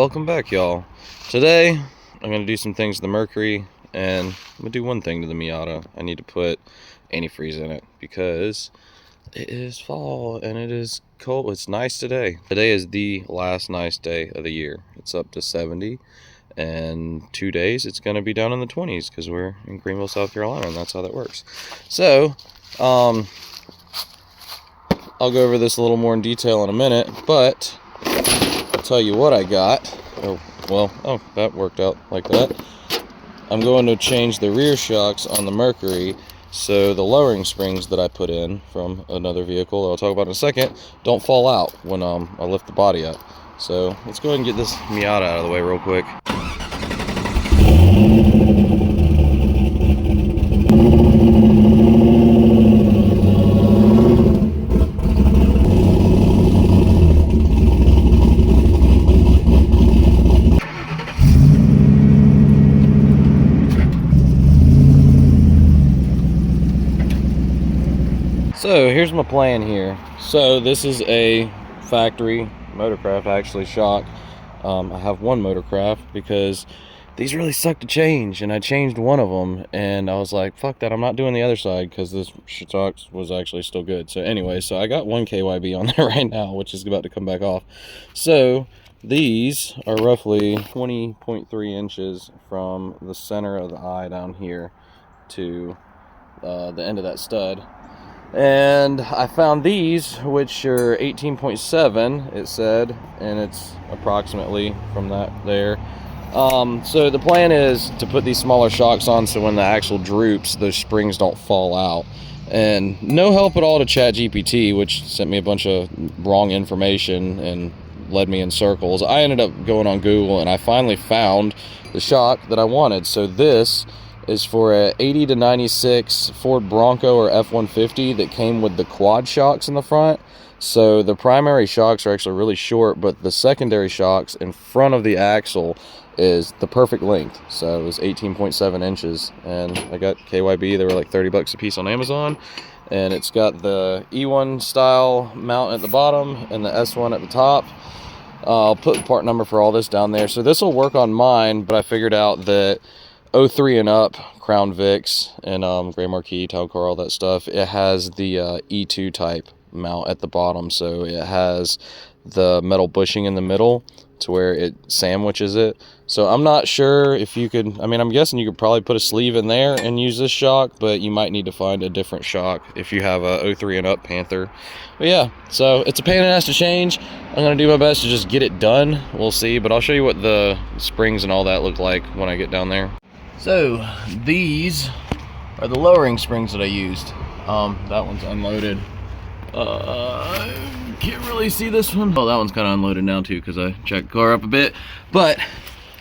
Welcome back, y'all. Today I'm going to do some things to the Mercury, and I'm going to do one thing to the Miata. I need to put antifreeze in it because it is fall and it is cold. It's nice today. Today is the last nice day of the year. It's up to 70, and 2 days it's going to be down in the 20s because we're in Greenville, South Carolina, and that's how that works. So I'll go over this a little more in detail in a minute, but I'll tell you what I got. Oh, that worked out like that. I'm going to change the rear shocks on the Mercury, so the lowering springs that I put in from another vehicle that I'll talk about in a second don't fall out when I lift the body up. So let's go ahead and get this Miata out of the way real quick. So here's my plan here. So this is a factory Motorcraft, actually, shock. I have one Motorcraft because these really suck to change, and I changed one of them and I was like, fuck that, I'm not doing the other side because this shock was actually still good. So anyway, so I got one KYB on there right now, which is about to come back off. So these are roughly 20.3 inches from the center of the eye down here to the end of that stud. And I found these, which are 18.7, it said, and it's approximately from that there. So the plan is to put these smaller shocks on so when the axle droops, those springs don't fall out. And no help at all to ChatGPT, which sent me a bunch of wrong information and led me in circles. I ended up going on Google and I finally found the shock that I wanted. So this is for a 80 to 96 Ford Bronco or F-150 that came with the quad shocks in the front. So the primary shocks are actually really short, but the secondary shocks in front of the axle is the perfect length. So it was 18.7 inches, and I got KYB. They were like 30 bucks a piece on Amazon, and it's got the E1 style mount at the bottom and the S1 at the top. I'll put the part number for all this down there. So this will work on mine, but I figured out that 03 and up Crown Vics and Gray Marquis, Town Car, all that stuff, it has the E2 type mount at the bottom. So it has the metal bushing in the middle to where it sandwiches it. So I'm not sure if you could, I mean, I'm guessing you could probably put a sleeve in there and use this shock, but you might need to find a different shock if you have a 03 and up Panther. But yeah, so it's a pain in the ass to change. I'm going to do my best to just get it done. We'll see, but I'll show you what the springs and all that look like when I get down there. So these are the lowering springs that I used. That one's unloaded. Can't really see this one. Oh, that one's kind of unloaded now too because I jacked the car up a bit. But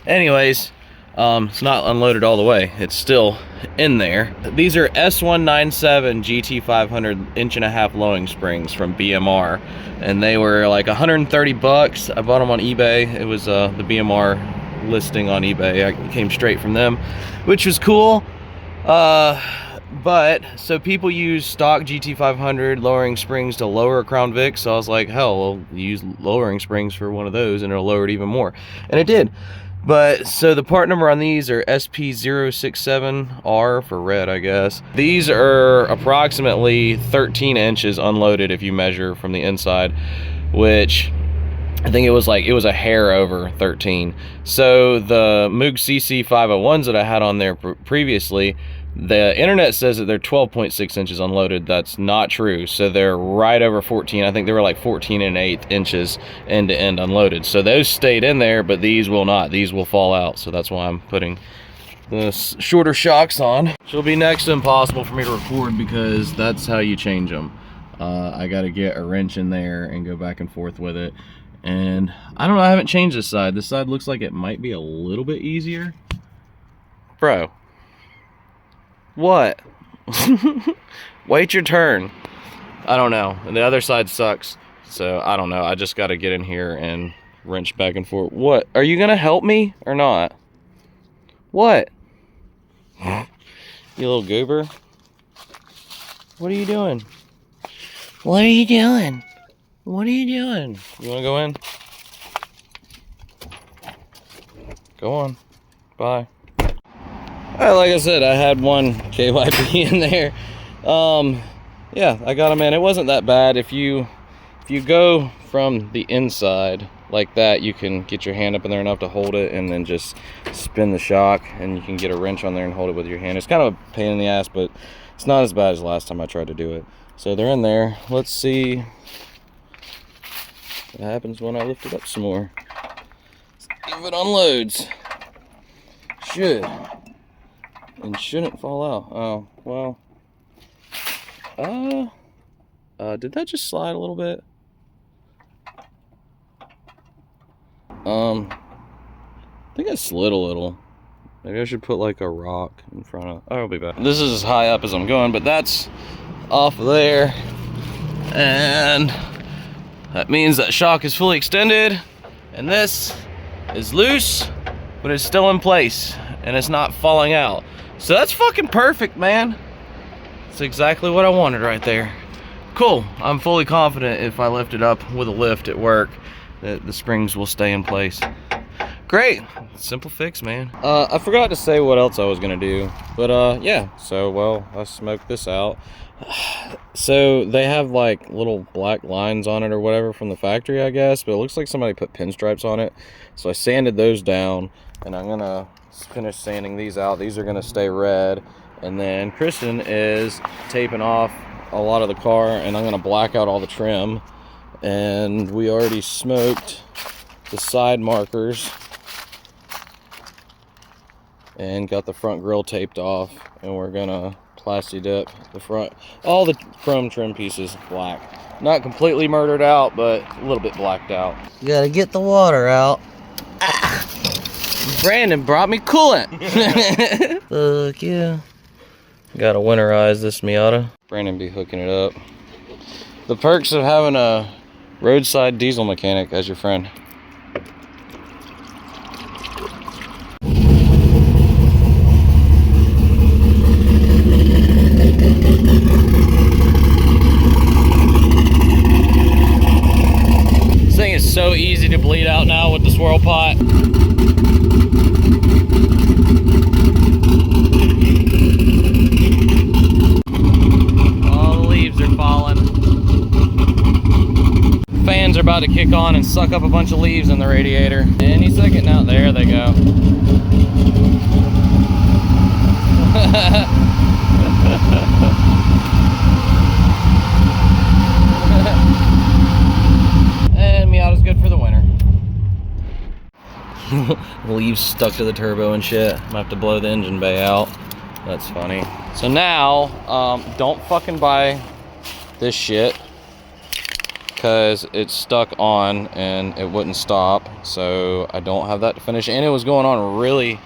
anyways, it's not unloaded all the way. It's still in there. These are S197 GT500 1.5-inch lowering springs from BMR, and they were like 130 bucks. I bought them on eBay. It was the BMR listing on eBay. I came straight from them, which was cool. But so people use stock GT500 lowering springs to lower a Crown Vic, so I was like, hell, we'll use lowering springs for one of those and it'll lower it even more, and it did. But so the part number on these are SP067R for red, I guess. These are approximately 13 inches unloaded if you measure from the inside, which I think it was a hair over 13. So the Moog CC 501s that I had on there previously, the internet says that they're 12.6 inches unloaded. That's not true. So they're right over 14. I think they were like 14 1/8 inches end to end unloaded. So those stayed in there, but these will not. These will fall out. So that's why I'm putting the shorter shocks on. It'll be next to impossible for me to record because that's how you change them. I got to get a wrench in there and go back and forth with it. And I don't know, I haven't changed this side. This side looks like it might be a little bit easier. Bro. What? Wait your turn. I don't know. And the other side sucks. So I don't know. I just got to get in here and wrench back and forth. What? Are you going to help me or not? What? You little goober. What are you doing? What are you doing? What are you doing? You want to go in? Go on. Bye. Alright, like I said, I had one KYP in there. Yeah, I got them in. It wasn't that bad. If you go from the inside like that, you can get your hand up in there enough to hold it and then just spin the shock, and you can get a wrench on there and hold it with your hand. It's kind of a pain in the ass, but it's not as bad as the last time I tried to do it. So they're in there. Let's see what happens when I lift it up some more. If it unloads. Should. And shouldn't fall out. Oh, well. Did that just slide a little bit? I think I slid a little. Maybe I should put like a rock in front of. I'll be back. This is as high up as I'm going, but that's off there. And that means that shock is fully extended. And this is loose, but it's still in place. And it's not falling out. So that's fucking perfect, man. That's exactly what I wanted right there. Cool. I'm fully confident if I lift it up with a lift at work that the springs will stay in place. Great. Simple fix, man. I forgot to say what else I was gonna do, but yeah. So, well, I smoked this out. So they have like little black lines on it or whatever from the factory, I guess, but it looks like somebody put pinstripes on it. So I sanded those down, and I'm gonna finish sanding these out. These are gonna stay red, and then Kristen is taping off a lot of the car, and I'm gonna black out all the trim. And we already smoked the side markers and got the front grille taped off, and we're gonna plasti dip the front, all the chrome trim pieces black. Not completely murdered out, but a little bit blacked out. You gotta get the water out. Brandon brought me coolant. Fuck yeah. Gotta winterize this Miata. Brandon be hooking it up. The perks of having a roadside diesel mechanic as your friend. This thing is so easy to bleed out now with the swirl pot. All the leaves are falling. Fans are about to kick on and suck up a bunch of leaves in the radiator. Any second now, there they go. And Miata's good for the winter. Leaves stuck to the turbo and shit. I'm gonna have to blow the engine bay out. That's funny. So now, don't fucking buy this shit, because it's stuck on and it wouldn't stop. So I don't have that to finish, and it was going on really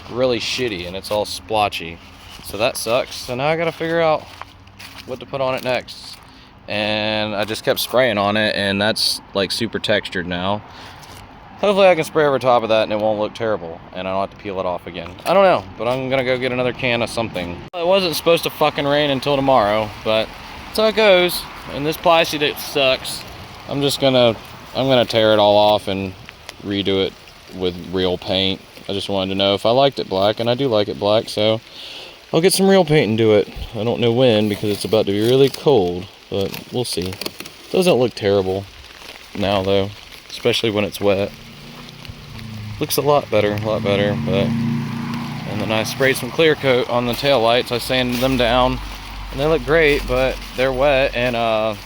shitty, and it's all splotchy. So that sucks. So now I gotta figure out what to put on it next. And I just kept spraying on it, and that's like super textured now. Hopefully I can spray over top of that and it won't look terrible, and I don't have to peel it off again. I don't know, but I'm gonna go get another can of something. It wasn't supposed to fucking rain until tomorrow, but that's how it goes. And this plasti dip sucks. I'm gonna tear it all off and redo it with real paint. I just wanted to know if I liked it black, and I do like it black, so I'll get some real paint and do it. I don't know when, because it's about to be really cold, but we'll see. Doesn't look terrible now though, especially when it's wet. Looks a lot better, but. And then I sprayed some clear coat on the tail lights. I sanded them down, and they look great, but they're wet, and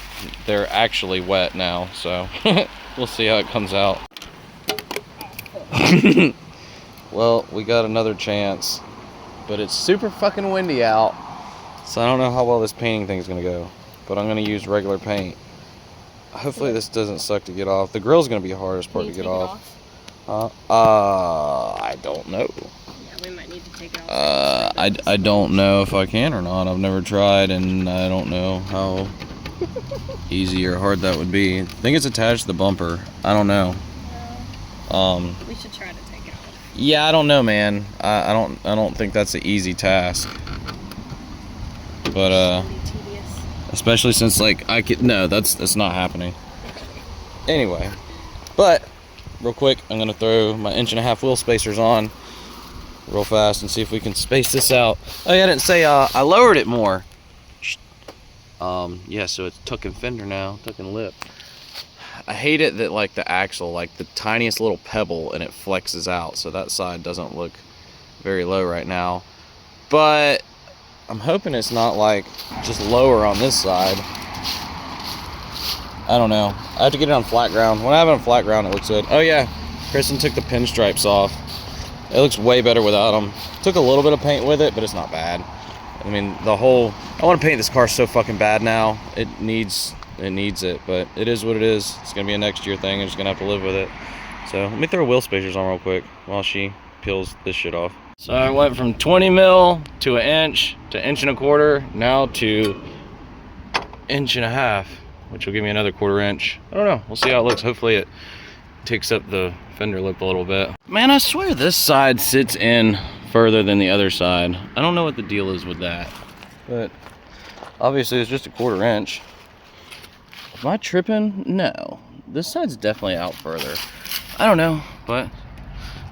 they're actually wet now, so we'll see how it comes out. Well, we got another chance, but it's super fucking windy out, so I don't know how well this painting thing's gonna go, but I'm gonna use regular paint. Hopefully this doesn't suck to get off. The grill's gonna be the hardest part to get off. I don't know. Yeah, we might need to take it off. I don't know if I can or not. I've never tried, and I don't know how easy or hard that would be. I think it's attached to the bumper. I don't know. We should try to take it off. Yeah, I don't know, man. I don't think that's an easy task. But especially since like no, that's not happening. Anyway, but real quick, I'm gonna throw my 1.5-inch wheel spacers on real fast and see if we can space this out. Oh yeah, I didn't say I lowered it more. Yeah, so it's tuck and fender now, tuck and lip. I hate it that like the axle, like the tiniest little pebble, and it flexes out, so that side doesn't look very low right now. But I'm hoping it's not like just lower on this side. I don't know. I have to get it on flat ground. When I have it on flat ground, it looks good. Oh yeah, Kristen took the pinstripes off. It looks way better without them. Took a little bit of paint with it, but it's not bad. I mean, I want to paint this car so fucking bad now. It needs it, but it is what it is. It's gonna be a next year thing. I'm just gonna have to live with it. So let me throw wheel spacers on real quick while she peels this shit off. So I went from 20 mil to 1 inch to 1.25 inch, now to 1.5 inches, which will give me another 1/4 inch. I don't know. We'll see how it looks. Hopefully it takes up the fender lip a little bit. Man, I swear this side sits in further than the other side. I don't know what the deal is with that, but obviously it's just a 1/4 inch. Am I tripping? No. This side's definitely out further. I don't know, but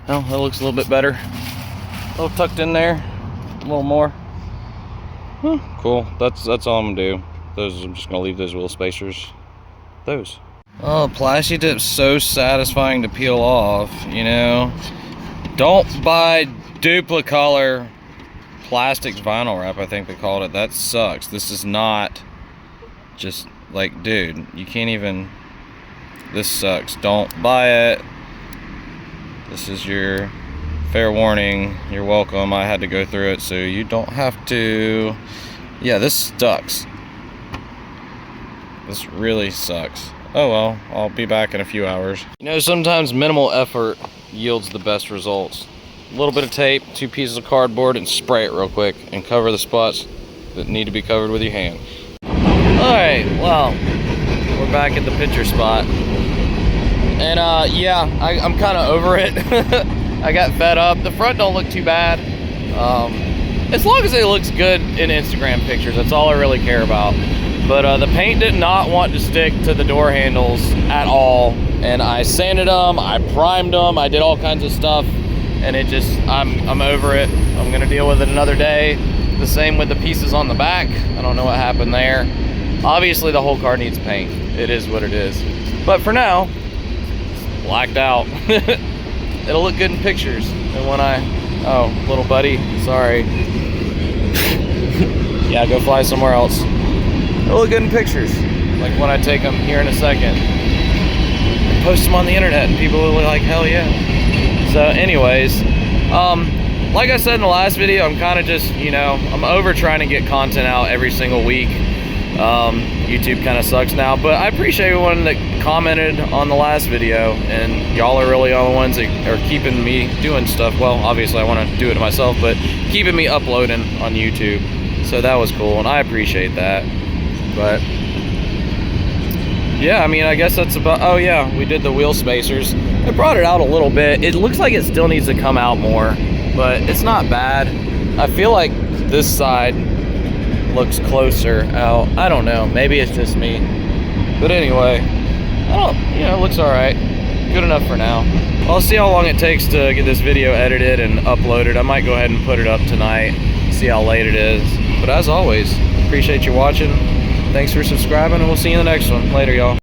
well, that looks a little bit better. A little tucked in there, a little more. Cool. That's all I'm gonna do. I'm just gonna leave those wheel spacers. Those. Oh, Plasti Dip's so satisfying to peel off, you know. Don't buy duplicolor plastics vinyl wrap, I think they called it. That sucks. This is not just like, dude, you can't even, this sucks. Don't buy it. This is your fair warning. You're welcome. I had to go through it so you don't have to. Yeah, this sucks. This really sucks. Oh well, I'll be back in a few hours. You know, sometimes minimal effort yields the best results. A little bit of tape, 2 pieces of cardboard, and spray it real quick and cover the spots that need to be covered with your hand. Alright, well, we're back at the picture spot. And yeah, I'm kind of over it. I got fed up. The front don't look too bad. As long as it looks good in Instagram pictures, that's all I really care about. But the paint did not want to stick to the door handles at all. And I sanded them, I primed them, I did all kinds of stuff. And it just, I'm over it. I'm gonna deal with it another day. The same with the pieces on the back. I don't know what happened there. Obviously the whole car needs paint. It is what it is. But for now, it's blacked out. It'll look good in pictures. And when oh, little buddy, sorry. Yeah, go fly somewhere else. It'll look good in pictures. Like when I take them here in a second. Post them on the internet and people will be like, hell yeah. So anyways, like I said in the last video, I'm kind of just, you know, I'm over trying to get content out every single week. YouTube kind of sucks now, but I appreciate everyone that commented on the last video, and y'all are really all the ones that are keeping me doing stuff. Well, obviously I want to do it myself, but keeping me uploading on YouTube. So that was cool, and I appreciate that. But yeah, I mean, I guess that's about, oh yeah, we did the wheel spacers. I brought it out a little bit. It looks like it still needs to come out more, but it's not bad. I feel like this side looks closer out. I don't know, maybe it's just me. But anyway, you know, it looks all right. Good enough for now. I'll see how long it takes to get this video edited and uploaded. I might go ahead and put it up tonight, see how late it is. But as always, appreciate you watching. Thanks for subscribing, and we'll see you in the next one. Later, y'all.